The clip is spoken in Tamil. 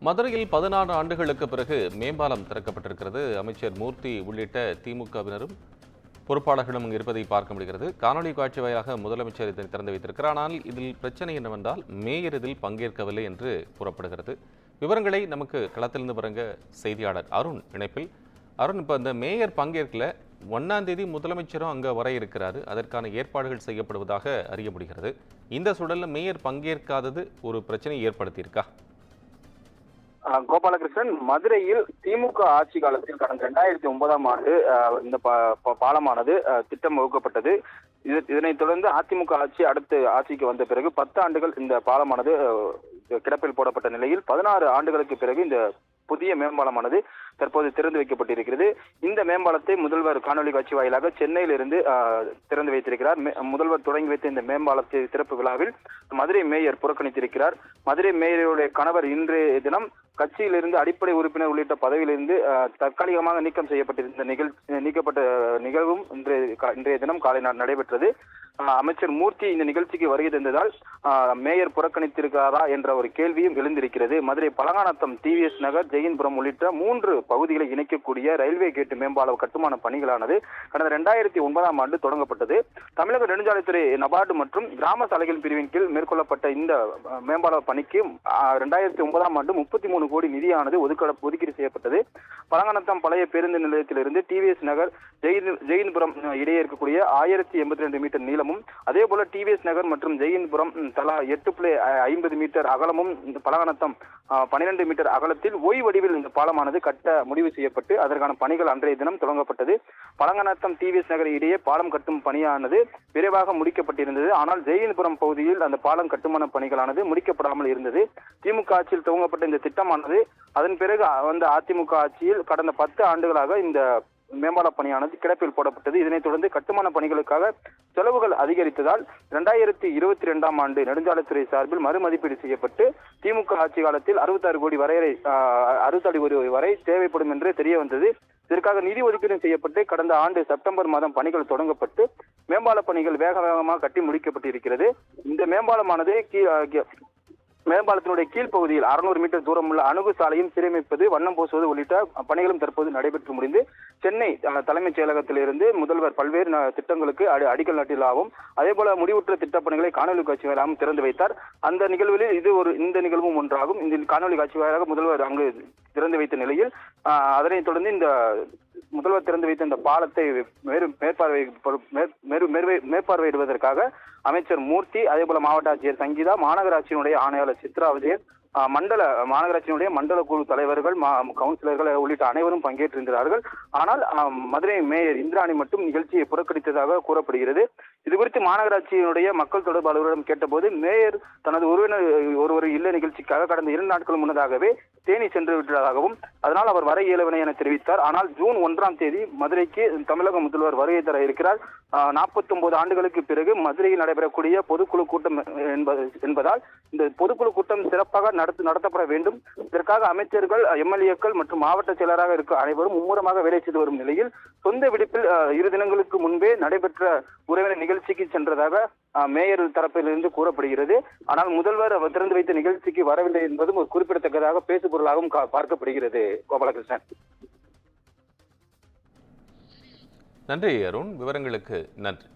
மதுரையில் 16 ஆண்டுகளுக்கு பிறகு மேம்பாலம் திறக்கப்பட்டிருக்கிறது. அமைச்சர் மூர்த்தி உள்ளிட்ட திமுகவினரும் பொறுப்பாளர்களும் இருப்பதை பார்க்க முடிகிறது. காணொலி காட்சி வாயிலாக முதலமைச்சர் இதனை திறந்து வைத்திருக்கிறார். ஆனால் இதில் பிரச்சனை என்னவென்றால் மேயர் இதில் பங்கேற்கவில்லை என்று கூறப்படுகிறது. விவரங்களை நமக்கு களத்திலிருந்து வழங்க செய்தியாளர் அருண் இணைப்பில். அருண், இப்போ இந்த மேயர் பங்கேற்கல, 1ஆம் தேதி முதலமைச்சரும் அங்கே வர இருக்கிறாரு. அதற்கான ஏற்பாடுகள் செய்யப்படுவதாக அறிய முடிகிறது. இந்த சூழலில் மேயர் பங்கேற்காதது ஒரு பிரச்சனையை ஏற்படுத்தியிருக்கா? கோபாலகிருஷ்ணன், மதுரையில் திமுக ஆட்சி காலத்தில் கடந்த 2009ஆம் ஆண்டு இந்த பாலமானது திட்டம் வகுக்கப்பட்டது. இதனைத் தொடர்ந்து அதிமுக அடுத்த ஆட்சிக்கு வந்த பிறகு 10 ஆண்டுகள் இந்த பாலமானது கிடப்பில் போடப்பட்ட நிலையில் 16 ஆண்டுகளுக்கு பிறகு இந்த புதிய மேம்பாலமானது தற்போது திறந்து வைக்கப்பட்டிருக்கிறது. இந்த மேம்பாலத்தை முதல்வர் காணொலி காட்சி வாயிலாக சென்னையிலிருந்து திறந்து வைத்திருக்கிறார். முதல்வர் தொடங்கி வைத்த இந்த மேம்பாலத்தை திறப்பு விழாவில் மதுரை மேயர் புறக்கணித்திருக்கிறார். மதுரை மேயருடைய கணவர் இன்றைய தினம் கட்சியிலிருந்து அடிப்படை உறுப்பினர் உள்ளிட்ட பதவியிலிருந்து தற்காலிகமாக நீக்கம் செய்யப்பட்டிருந்த நீக்கப்பட்ட நிகழ்வும் இன்றைய தினம் காலை நடைபெற்றது. அமைச்சர் மூர்த்தி இந்த நிகழ்ச்சிக்கு வருகை தந்ததால் மேயர் புறக்கணித்திருக்கிறாரா என்ற ஒரு கேள்வியும் எழுந்திருக்கிறது. மதுரை பழங்காநத்தம், டிவிஎஸ் நகர், ஜெயின்புரம் உள்ளிட்ட 3 பகுதிகளை இணைக்கக்கூடிய ரயில்வே கேட்டு மேம்பால கட்டுமான பணிகளானது கடந்த 2009ஆம் ஆண்டு தொடங்கப்பட்டது. தமிழக நெடுஞ்சாலைத்துறை நபார்டு மற்றும் கிராம சாலைகள் பிரிவின் கீழ் மேற்கொள்ளப்பட்ட இந்த மேம்பால பணிக்கு 2009ஆம் ஆண்டு 33 கோடி நிதியானது ஒதுக்கீடு செய்யப்பட்டது. பழங்காநத்தம் பழைய பேருந்து நிலையத்திலிருந்து டிவிஎஸ் நகர், ஜெயின்புரம் இடையே இருக்கக்கூடிய 1082 மீட்டர் நீளமும், அதே போல டிவிஎஸ் நகர் மற்றும் ஜெயின்புரம் தலா 8.50 மீட்டர் அகலமும், இந்த பழங்காநத்தம் 12 மீட்டர் அகலத்தில் ஒய் வடிவில் இந்த பாலமானது கட்ட முடிவு செய்யப்பட்டு அதற்கான பணிகள் அன்றைய தினம் தொடங்கப்பட்டது. பழங்காநத்தம் டிவிஎஸ் நகர் இடையே பாலம் கட்டும் பணியானது விரைவாக முடிக்கப்பட்டிருந்தது. ஆனால் ஜெயின்புரம் பகுதியில் அந்த பாலம் கட்டுமான பணிகளானது முடிக்கப்படாமல் இருந்தது. திமுக ஆட்சியில் துவங்கப்பட்ட இந்த திட்டமானது அதன் பிறகு வந்த அதிமுக ஆட்சியில் கடந்த 10 ஆண்டுகளாக இந்த மேம்பால பணியானது கிடப்பில் போடப்பட்டது. இதனைத் தொடர்ந்து கட்டுமான பணிகளுக்காக செலவுகள் அதிகரித்ததால் 2022ஆம் ஆண்டு நெடுஞ்சாலைத்துறை சார்பில் மறுமதிப்பீடு செய்யப்பட்டு திமுக ஆட்சி காலத்தில் 66 கோடி வரை தேவைப்படும் என்று தெரிய வந்தது. இதற்காக நிதி ஒதுக்கீடு செய்யப்பட்டு கடந்த ஆண்டு செப்டம்பர் மாதம் பணிகள் தொடங்கப்பட்டு மேம்பால பணிகள் வேகமாக கட்டி முடிக்கப்பட்டிருக்கிறது. இந்த மேம்பாலமானது மேம்பாலத்தினுடைய கீழ்ப்பகுதியில் 600 மீட்டர் தூரம் உள்ள அணுகு சாலையும் சீரமைப்பது, வண்ணம் பூசுவது உள்ளிட்ட பணிகளும் தற்போது நடைபெற்று முடிந்து சென்னை தலைமைச் செயலகத்திலிருந்து முதல்வர் பல்வேறு திட்டங்களுக்கு அடிக்கல் நாட்டிலாகவும் அதே போல முடிவுற்ற திட்டப் பணிகளை காணொலி காட்சி வாயிலாகவும் திறந்து வைத்தார். அந்த நிகழ்வில் இந்த நிகழ்வும் ஒன்றாகும். இந்த காணொலி காட்சி வாயிலாக முதல்வர் அங்கு திறந்து வைத்த நிலையில் அதனைத் தொடர்ந்து இந்த முதல்வர் திறந்து வைத்த இந்த பாலத்தை மேற்பார்வையிடுவதற்காக அமைச்சர் மூர்த்தி, அதே போல மாவட்ட ஆட்சியர் சங்கீதா, மாநகராட்சியினுடைய ஆணையாளர் சித்ரா விஜயன், மாநகராட்சியினுடைய மண்டல குழு தலைவர்கள், கவுன்சிலர்கள் உள்ளிட்ட அனைவரும் பங்கேற்றிருக்கிறார்கள். ஆனால் மதுரை மேயர் இந்திராணி மட்டும் நிகழ்ச்சியை புறக்கணித்ததாக கூறப்படுகிறது. இதுகுறித்து மாநகராட்சியினுடைய மக்கள் தொடர்பு அலுவலரிடம் கேட்டபோது மேயர் தனது உறவினர் ஒருவர் இல்ல நிகழ்ச்சிக்காக கடந்த 2 நாட்கள் முன்னதாகவே தேனி சென்று விட்டதாகவும் அதனால் அவர் வர இயலவில்லை என தெரிவித்தார். ஆனால் ஜூன் 1ஆம் தேதி மதுரைக்கு தமிழக முதல்வர் வருகை தர இருக்கிறார். 49 ஆண்டுகளுக்கு பிறகு மதுரையில் நடைபெறக்கூடிய பொதுக்குழு கூட்டம் என்பதால் இந்த பொதுக்குழு கூட்டம் சிறப்பாக நடத்தப்பட வேண்டும். இதற்காக அமைச்சர்கள், எம்எல்ஏக்கள் மற்றும் மாவட்ட செயலராக இருக்க அனைவரும் மும்முரமாக வேலை செய்து வரும் நிலையில் சொந்த விடுப்பில் 2 தினங்களுக்கு முன்பே நடைபெற்ற உறவினர் நிகழ்ச்சிக்கு சென்றதாக மேயர் தரப்பிலிருந்து கூறப்படுகிறது. ஆனால் முதல்வர் திறந்து வைத்த நிகழ்ச்சிக்கு வரவில்லை என்பதும் ஒரு குறிப்பிடத்தக்கதாக பேசுபொருளாகவும் பார்க்கப்படுகிறது. கோபாலகிருஷ்ணன், நன்றி அருண், விவரங்களுக்கு நன்றி.